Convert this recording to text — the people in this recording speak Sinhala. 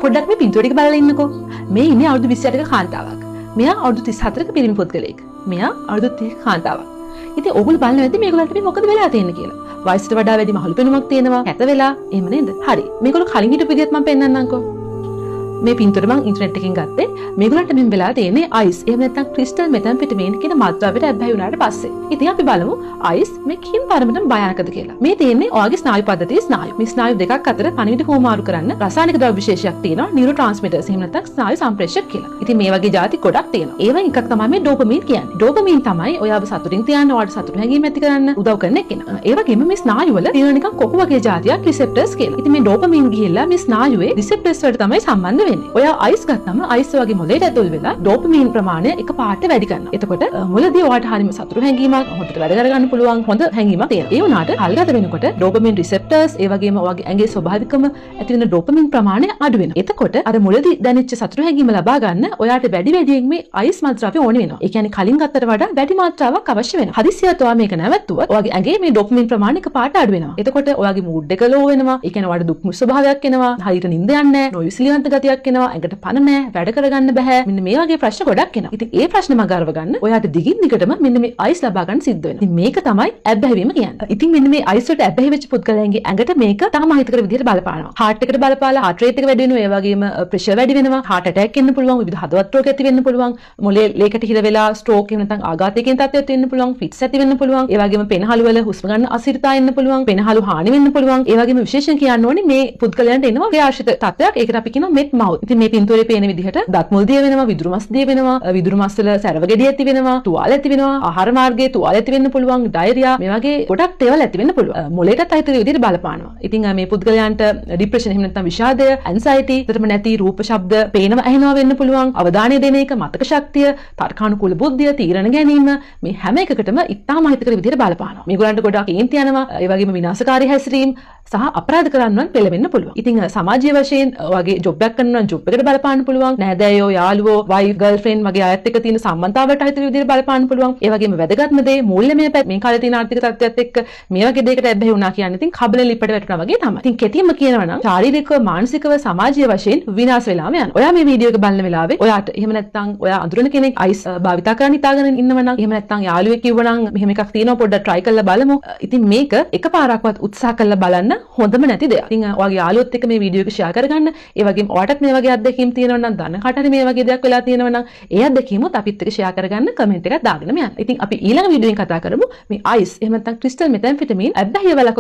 පොඩ්ඩක් මේ පින්තූර ටික බලලා ඉන්නකෝ. මේ ඉන්නේ අවුරුදු 28ක කාන්තාවක්. මෙයා අවුරුදු 34ක පිරිමි පුද්ගලයෙක්. මෙයා අවුරුදු 30ක කාන්තාවක්. ඉතින් ඕගොල්ලෝ බලන්න වෙද්දි මේගොල්ලන්ට මේ මොකද වෙලා තියෙන්නේ කියලා. වයසට වඩා වැඩි මහලු පෙනුමක් තියෙනවා. කැත වෙලා. එහෙම නේද? හරි. මේගොල්ලෝ කලින් හිටපු විදිහත් මම පෙන්නන්නම්කෝ. මේ පින්තූර මම ඉන්ටර්නෙට් එකෙන් ගත්තේ. මේගොල්ලන්ට මෙහෙම වෙලා තියෙන්නේ අයිස්. එහෙම නැත්නම් ක්‍රිස්ටල් මෙතැම්ෆෙටමීන් කියන මත්ද්‍රව්‍යයට ඇබ්බැහි වුණාට පස්සේ. ඉතින් අපි බලමු අයිස් මේ කින් තරමටම භයානකද කියලා. මේ තියෙන්නේ ඔයාගේ ස්නායු පද්ධතියේ ස්නායු. මේ ස්නායු දෙකක් අතර පණිවිඩ හුවමාරු කරන්න රසායනික ද්‍රව්‍ය විශේෂයක් තියෙනවා. නියුරෝට්‍රාන්ස්මිටර්ස් එහෙම නැත්නම් ස්නායු සම්ප්‍රේෂක කියලා. ඉතින් මේ වගේ જાති ගොඩක් තියෙනවා. ඒවෙන් එකක් තමයි මේ ඩෝපමීන් කියන්නේ. ඩෝපමීන් තමයි ඔයාව සතුටින් තියන්න, ඔයාලට සතුට හැඟීම් ඇති කරන්න උදව් කරන කෙනා. ඒ වගේම මේ ස්නායු වල තියෙන නිකන් කොකු වගේ જાතියක් රිසෙප්ටර්ස් කියලා. ඉතින් මේ ඩෝපමීන් ගිහිල්ලා මේ ස්නායුවේ රිසෙප්ටර්ස් වලට තමයි සම්බන්ධ වෙන්නේ. ඔයා අයිස් ගත්තම අයිස් වගේ මොලේට ඇතුල් වෙලා ඩෝපමීන් ප්‍රමාණය එකපාරට වැඩි කරනවා. එතකොට මුලදී ඔයාලට හරියම සතුට හැඟීමක්, හොඳට වැඩ කරගන්න පුළුවන් හොඳ හැඟීමක් තියෙනවා. ඒ වුණාට කල්ගත වෙනකොට ඩෝපමීන් රිසෙප්ටර්ස් ඒ වගේම ඔයාගේ ඇඟේ ස්වභාවිකම ඇති වෙන ඩෝපමීන් ප්‍රමාණය අඩු වෙනවා. එතකොට අර මුලදී දැනෙච්ච සතුට හැඟීම ලබා ගන්න ඔයාලට වැඩි වැඩියෙන් මේ අයිස් මත්ද්‍රව්‍ය ඕන වෙනවා. ඒ කියන්නේ කලින් ගත්තට වඩා වැඩි මාත්‍රාවක් අවශ්‍ය වෙනවා. හදිසියට ඔයා මේක නැවැත්තුවොත් ඔයාගේ ඇඟේ මේ ඩෝපමීන් ප්‍රමාණය එකපාරට අඩු වෙනවා. එතකොට ඔයාගේ මූඩ් එක ලෝ වෙනවා. ඒ කියන්නේ ඔයාලට දුක් මුස් ස්වභාවයක් එනවා. හරියට නිින්ද යන්නේ නැහැ. නොයුසිලිවන්ත ගතියක් එනවා. ඇඟට පණ නැහැ. වැඩ කරගන්න බෑ. මෙන්න මේ වගේ ප්‍රශ්න ගොඩක් එනවා. ඉතින් ඒ ප්‍රශ්න මග අරව ගන්න ඔයාට දිගින් දිගටම මෙන්න මේ අයිස් ලබා ගන්න සිද්ධ වෙනවා. ඉතින් මේක තමයි ඇබ්බැහි වීම කියන්නේ. ඉතින් මෙන්න මේ අයිස් වලට ඇබ්බැහි වෙච්ච පුද්ගලයන්ගේ ඇඟට මේක තාම අහිතකර විදිහට බලපානවා. හાર્ට් එකට බලපාලා හાર્ට් රේට් එක වැඩි වෙනවා. ඒ වගේම ප්‍රෙෂර් වැඩි වෙනවා. හાર્ට් ඇටැක් එන්න පුළුවන්. විවිධ හදවත් රෝග ඇති වෙන්න පුළුවන්. මොලේ ලේකට හිර වෙලා ස්ට්‍රෝක් එහෙම නැත්නම් ආඝාතයකින් තත්ත්වයක් වෙන්න පුළුවන්. ෆිට්ස් ඇති වෙන්න පුළුවන්. ඒ වගේම පෙනහළු වල හුස්ම ගන්න අසිරිතා එන්න පුළුවන්. පෙනහළු හානි වෙන්න පුළුවන්. ඒ වගේම විශේෂයෙන් කියන්න ඕනේ මේ පුද්ගලයන්ට එනවා ව්‍යාශිත තත්ත්වයක්. ඒකට අපි කියනවා මෙත් මවුත්. ඉතින් මේ පින්තූරේ පේන විදිහට දත් මුල් දිය වෙනවා, විදුරු මස් දිය වෙනවා, විදුරු මස් වල සැරව ගෙඩිය ඇති වෙනවා, තුවාල ඇති වෙනවා, ආහාර මාර්ගයේ තුවාල ඇති වෙන්න පුළුවන්, ඩයරියා මේ වගේ ගොඩක් දේවල් ඇති වෙන්න පුළුවන්. මොලේටත් අහිතක විදිහට බලපානවා. ඉතින් මේ පුද්ගලයන්ට ડિප්‍රෙෂන් එහෙම නැත්නම් විෂාදය, ඇන්සයිටි, ඊටම නැති රූප ශබ්ද පේනවා ඇහෙනවා වෙන්න පුළුවන්, අවධානය දෙන එක, මතක ශක්තිය, තර්කානුකූල බුද්ධිය, තීරණ ගැනීම මේ හැම එකකටම ඉතාම අහිතකර විදිහට බලපානවා. මේගොල්ලන්ට ගොඩක් කේන්ති යනවා, ඒ වගේම විනාශකාරී හැසිරීම් සහ අපරාධ කරන්නවන් පෙළවෙන්න පුළුවන්. ඉතින් සමාජීය වශයෙන් වගේ ජොබ් එකක් කරනවා නම් ජොබ් එකට බලපාන්න පුළුවන්. නෑදෑයෝ, යාළුවෝ, වයිෆ්, ගර්ල්ෆ්‍රෙන්ඩ් වගේ අයත් එක්ක තියෙන සම්බන්ධතාවයට හිතන විදිහට බලපාන්න පුළුවන්. ඒ වගේම වැදගත්ම දේ මූල්‍යමය මේ කාලේ තියෙන ආර්ථික තත්ත්වයත් එක්ක මේ වගේ දෙයකට ඇබ්බැහි වුණා කියන්නේ ඉතින් කබලෙ ලිප්පට වැටුණා වගේ තමයි. ඉතින් කෙටිම කියනවා නම් ශාරීරිකව, මානසිකව, සමාජීය වශයෙන් විනාශ වෙලාම යනවා. ඔයා මේ වීඩියෝ එක බලන වෙලාවේ ඔයාට එහෙම නැත්නම් ඔයා අඳුරන කෙනෙක් අයිස් භාවිතා කරන්න හිතාගෙන ඉන්නව නම් එහෙම නැත්නම් යාළුවෙක් කිව්වනම් මෙහෙම එකක් තියෙනවා පොඩ්ඩක් try කරලා බලමු. ඉතින් මේක එකපාරක්වත් උත්සාහ කරලා බලන්න හොඳම නැති දෙයක්. ඉතින් ඔයාගේ යාළුවොත් එක්ක මේ වීඩියෝ එක share කරගන්න. ඒ වගේම ඔයාටත් මේ වගේ අත්දැකීම් තියෙනවා නම් දන්න කාට හරි මේ වගේ දෙයක් වෙලා තියෙනවා නම් ඒ අත්දැකීමුත් අපිත් එක්ක share කරගන්න කමෙන්ට් එකක් දාගෙනම යන්න. ඉතින් අපි ඊළඟ වීඩියෝ එකෙන් කතා කරමු මේ අයිස් එහෙම නැත්නම් ක්‍රිස්ටල් මෙතැම්ෆෙටමීන් ඇබ්බැහිය වලක